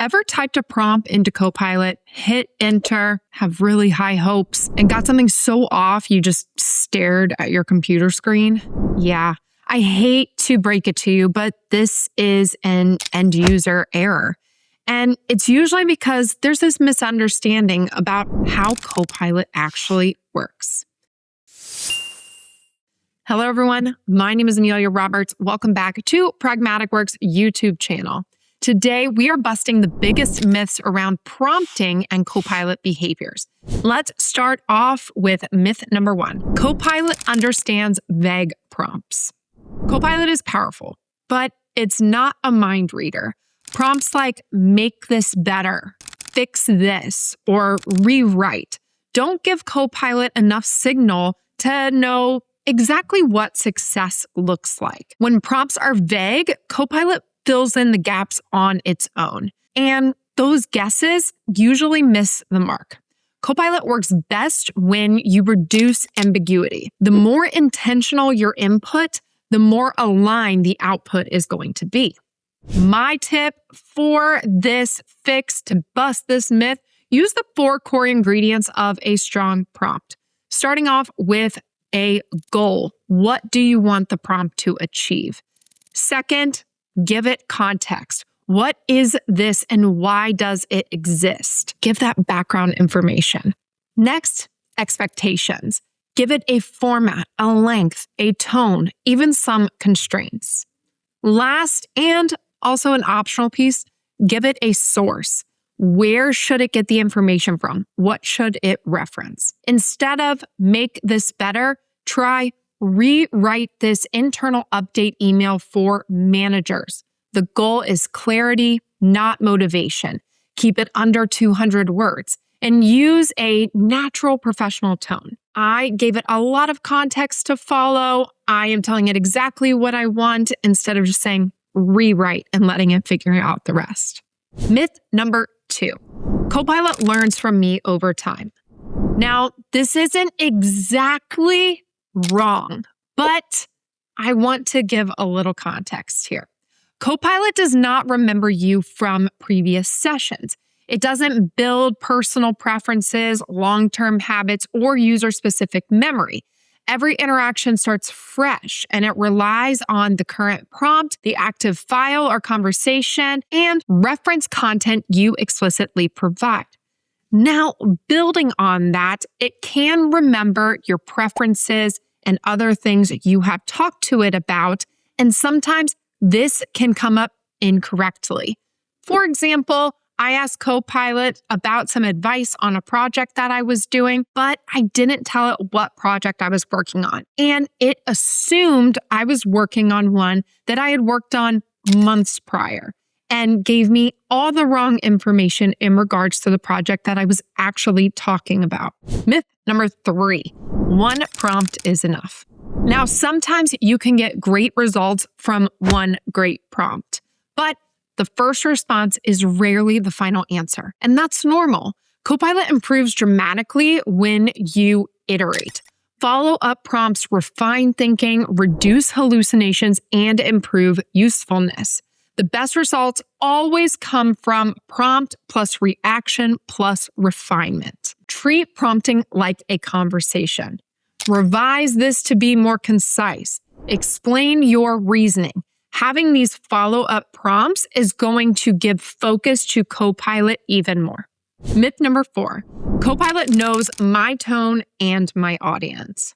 Ever typed a prompt into Copilot, hit enter, have really high hopes, and got something so off you just stared at your computer screen? Yeah, I hate to break it to you, but this is an end user error. And it's usually because there's this misunderstanding about how Copilot actually works. Hello, everyone. My name is Amelia Roberts. Welcome back to Pragmatic YouTube channel. Today, we are busting the biggest myths around prompting and Copilot behaviors. Let's start off with myth number 1. Copilot understands vague prompts. Copilot is powerful, but it's not a mind reader. Prompts like make this better, fix this, or rewrite don't give Copilot enough signal to know exactly what success looks like. When prompts are vague, Copilot fills in the gaps on its own. And those guesses usually miss the mark. Copilot works best when you reduce ambiguity. The more intentional your input, the more aligned the output is going to be. My tip for this fix to bust this myth, use the 4 core ingredients of a strong prompt. Starting off with a goal. What do you want the prompt to achieve? Second, give it context. What is this and why does it exist? Give that background information. Next, expectations. Give it a format, a length, a tone, even some constraints. Last, and also an optional piece, give it a source. Where should it get the information from? What should it reference? Instead of make this better, try rewrite this internal update email for managers. The goal is clarity, not motivation. Keep it under 200 words and use a natural professional tone. I gave it a lot of context to follow. I am telling it exactly what I want instead of just saying rewrite and letting it figure out the rest. Myth number 2. Copilot learns from me over time. Now, this isn't exactly wrong, but I want to give a little context here. Copilot does not remember you from previous sessions. It doesn't build personal preferences, long-term habits, or user-specific memory. Every interaction starts fresh, and it relies on the current prompt, the active file or conversation, and reference content you explicitly provide. Now, building on that, it can remember your preferences and other things you have talked to it about, and sometimes this can come up incorrectly. For example, I asked Copilot about some advice on a project that I was doing, but I didn't tell it what project I was working on, and it assumed I was working on one that I had worked on months prior, and gave me all the wrong information in regards to the project that I was actually talking about. Myth number 3, 1 prompt is enough. Now, sometimes you can get great results from 1 great prompt, but the first response is rarely the final answer, and that's normal. Copilot improves dramatically when you iterate. Follow-up prompts refine thinking, reduce hallucinations, and improve usefulness. The best results always come from prompt plus reaction plus refinement. Treat prompting like a conversation. Revise this to be more concise. Explain your reasoning. Having these follow-up prompts is going to give focus to Copilot even more. Myth number 4, Copilot knows my tone and my audience.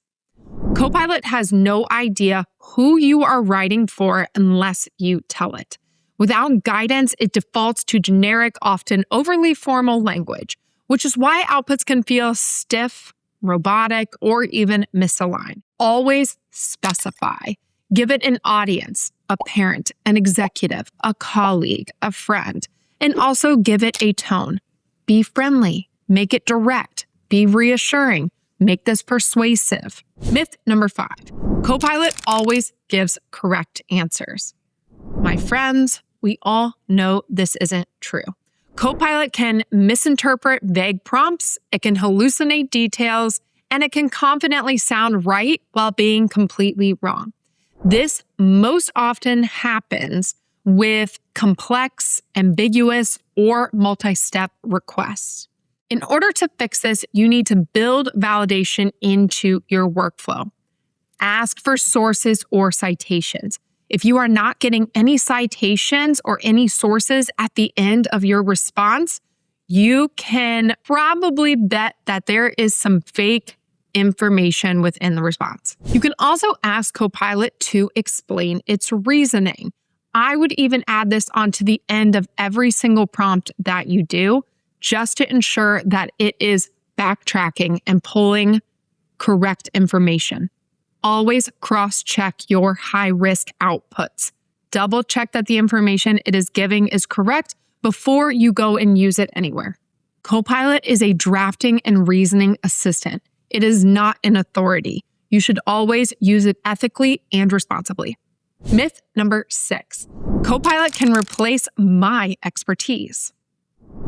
Copilot has no idea who you are writing for unless you tell it. Without guidance, it defaults to generic, often overly formal language, which is why outputs can feel stiff, robotic, or even misaligned. Always specify. Give it an audience, a parent, an executive, a colleague, a friend, and also give it a tone. Be friendly, make it direct, be reassuring, make this persuasive. Myth number 5, Copilot always gives correct answers. My friends, we all know this isn't true. Copilot can misinterpret vague prompts, it can hallucinate details, and it can confidently sound right while being completely wrong. This most often happens with complex, ambiguous, or multi-step requests. In order to fix this, you need to build validation into your workflow. Ask for sources or citations. If you are not getting any citations or any sources at the end of your response, you can probably bet that there is some fake information within the response. You can also ask Copilot to explain its reasoning. I would even add this onto the end of every single prompt that you do, just to ensure that it is backtracking and pulling correct information. Always cross-check your high-risk outputs. Double-check that the information it is giving is correct before you go and use it anywhere. Copilot is a drafting and reasoning assistant. It is not an authority. You should always use it ethically and responsibly. Myth number 6. Copilot can replace my expertise.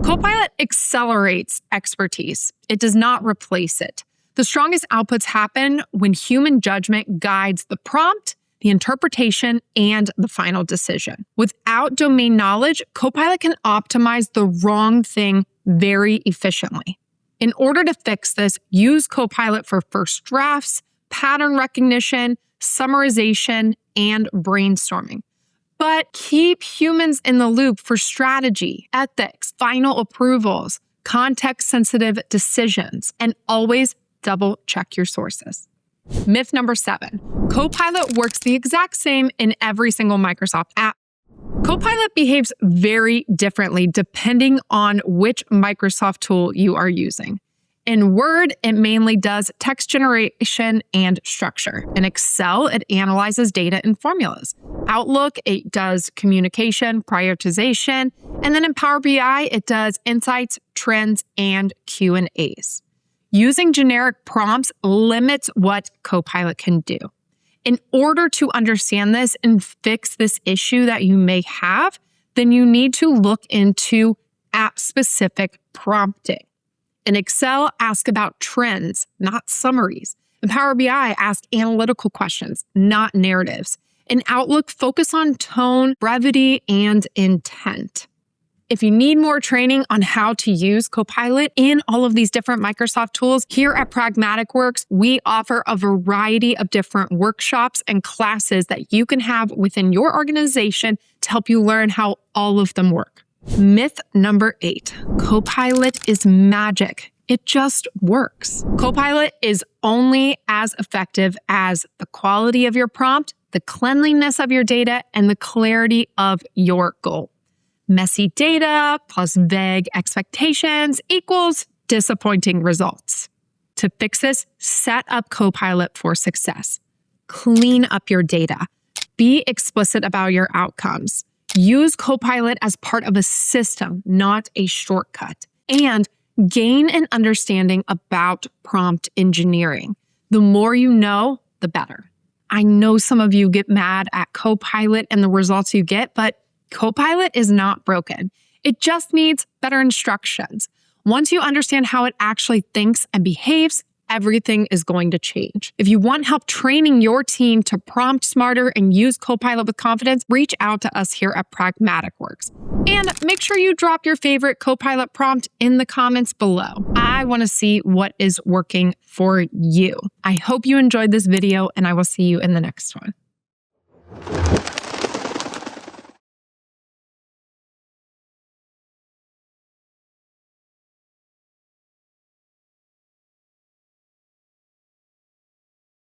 Copilot accelerates expertise. It does not replace it. The strongest outputs happen when human judgment guides the prompt, the interpretation, and the final decision. Without domain knowledge, Copilot can optimize the wrong thing very efficiently. In order to fix this, use Copilot for first drafts, pattern recognition, summarization, and brainstorming. But keep humans in the loop for strategy, ethics, final approvals, context-sensitive decisions, and always double-check your sources. Myth number 7. Copilot works the exact same in every single Microsoft app. Copilot behaves very differently depending on which Microsoft tool you are using. In Word, it mainly does text generation and structure. In Excel, it analyzes data and formulas. Outlook, it does communication, prioritization. And then in Power BI, it does insights, trends, and Q&As. Using generic prompts limits what Copilot can do. In order to understand this and fix this issue that you may have, then you need to look into app-specific prompting. In Excel, ask about trends, not summaries. In Power BI, ask analytical questions, not narratives. In Outlook, focus on tone, brevity, and intent. If you need more training on how to use Copilot in all of these different Microsoft tools, here at Pragmatic Works, we offer a variety of different workshops and classes that you can have within your organization to help you learn how all of them work. Myth number 8. Copilot is magic. It just works. Copilot is only as effective as the quality of your prompt, the cleanliness of your data, and the clarity of your goal. Messy data plus vague expectations equals disappointing results. To fix this, set up Copilot for success. Clean up your data. Be explicit about your outcomes. Use Copilot as part of a system, not a shortcut. And gain an understanding about prompt engineering. The more you know, the better. I know some of you get mad at Copilot and the results you get, but Copilot is not broken. It just needs better instructions. Once you understand how it actually thinks and behaves, everything is going to change. If you want help training your team to prompt smarter and use Copilot with confidence, reach out to us here at Pragmatic Works. And make sure you drop your favorite Copilot prompt in the comments below. I want to see what is working for you. I hope you enjoyed this video, and I will see you in the next one.